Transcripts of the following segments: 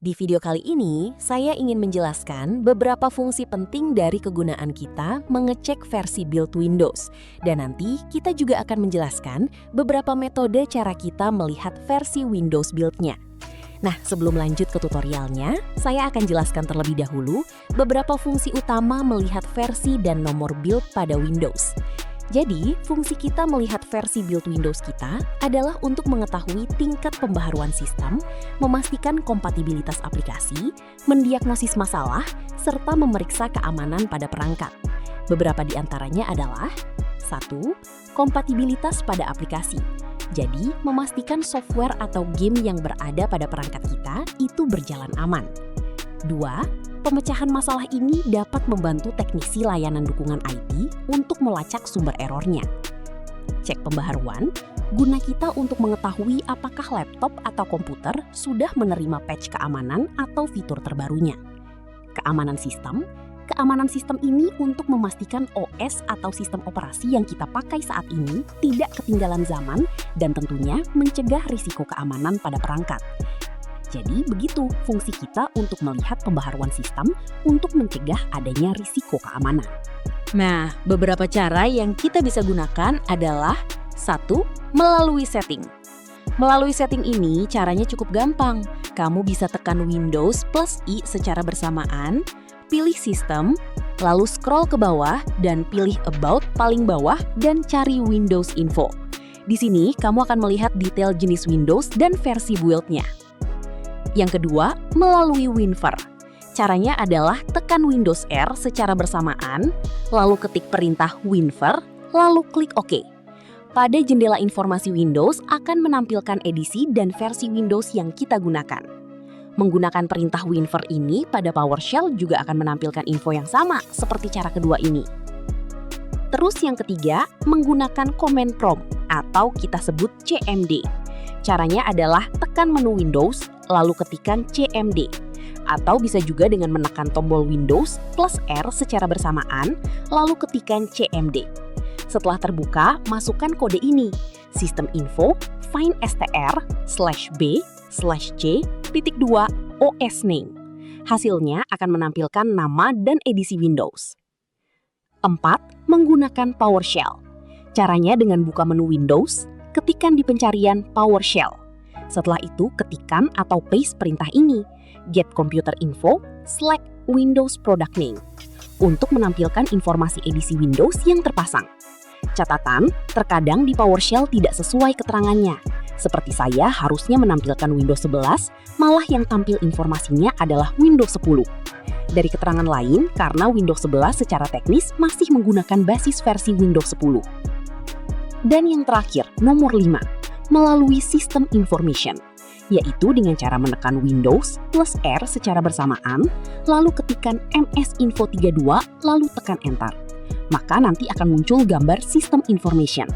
Di video kali ini, saya ingin menjelaskan beberapa fungsi penting dari kegunaan kita mengecek versi build Windows. Dan nanti kita juga akan menjelaskan beberapa metode cara kita melihat versi Windows build-nya. Nah, sebelum lanjut ke tutorialnya, saya akan jelaskan terlebih dahulu beberapa fungsi utama melihat versi dan nomor build pada Windows. Jadi, fungsi kita melihat versi build Windows kita adalah untuk mengetahui tingkat pembaharuan sistem, memastikan kompatibilitas aplikasi, mendiagnosis masalah, serta memeriksa keamanan pada perangkat. Beberapa di antaranya adalah 1. Kompatibilitas pada aplikasi. Jadi, memastikan software atau game yang berada pada perangkat kita itu berjalan aman. 2. Pemecahan masalah ini dapat membantu teknisi layanan dukungan IT untuk melacak sumber errornya. Cek pembaharuan, guna kita untuk mengetahui apakah laptop atau komputer sudah menerima patch keamanan atau fitur terbarunya. Keamanan sistem ini untuk memastikan OS atau sistem operasi yang kita pakai saat ini tidak ketinggalan zaman dan tentunya mencegah risiko keamanan pada perangkat. Jadi begitu fungsi kita untuk melihat pembaharuan sistem untuk mencegah adanya risiko keamanan. Nah, beberapa cara yang kita bisa gunakan adalah 1. Melalui setting. Melalui setting ini caranya cukup gampang. Kamu bisa tekan Windows plus I secara bersamaan, pilih sistem, lalu scroll ke bawah dan pilih About paling bawah dan cari Windows Info. Di sini kamu akan melihat detail jenis Windows dan versi build-nya. Yang kedua, melalui WinVer. Caranya adalah tekan Windows R secara bersamaan, lalu ketik perintah WinVer, lalu klik OK. Pada jendela informasi Windows akan menampilkan edisi dan versi Windows yang kita gunakan. Menggunakan perintah WinVer ini pada PowerShell juga akan menampilkan info yang sama seperti cara kedua ini. Terus yang ketiga, menggunakan Command Prompt atau kita sebut CMD. Caranya adalah tekan menu Windows, lalu ketikkan CMD. Atau bisa juga dengan menekan tombol Windows plus R secara bersamaan, lalu ketikkan CMD. Setelah terbuka, masukkan kode ini, sistem info find str/b/c.2 OS name. Hasilnya akan menampilkan nama dan edisi Windows. 4. Menggunakan PowerShell. Caranya dengan buka menu Windows, ketikkan di pencarian PowerShell. Setelah itu, ketikkan atau paste perintah ini, get computer info / Windows product name, untuk menampilkan informasi edisi Windows yang terpasang. Catatan, terkadang di PowerShell tidak sesuai keterangannya. Seperti saya harusnya menampilkan Windows 11, malah yang tampil informasinya adalah Windows 10. Dari keterangan lain, karena Windows 11 secara teknis masih menggunakan basis versi Windows 10. Dan yang terakhir, nomor 5, melalui System Information, yaitu dengan cara menekan Windows plus R secara bersamaan, lalu ketikkan MS-Info32, lalu tekan Enter. Maka nanti akan muncul gambar System Information.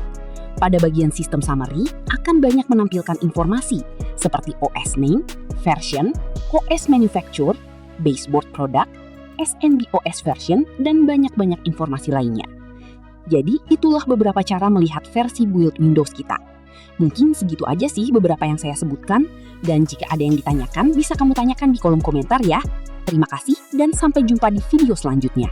Pada bagian System Summary, akan banyak menampilkan informasi seperti OS Name, Version, OS Manufacturer, Baseboard Product, SNB OS Version, dan banyak-banyak informasi lainnya. Jadi, itulah beberapa cara melihat versi build Windows kita. Mungkin segitu aja sih beberapa yang saya sebutkan, dan jika ada yang ditanyakan, bisa kamu tanyakan di kolom komentar ya. Terima kasih, dan sampai jumpa di video selanjutnya.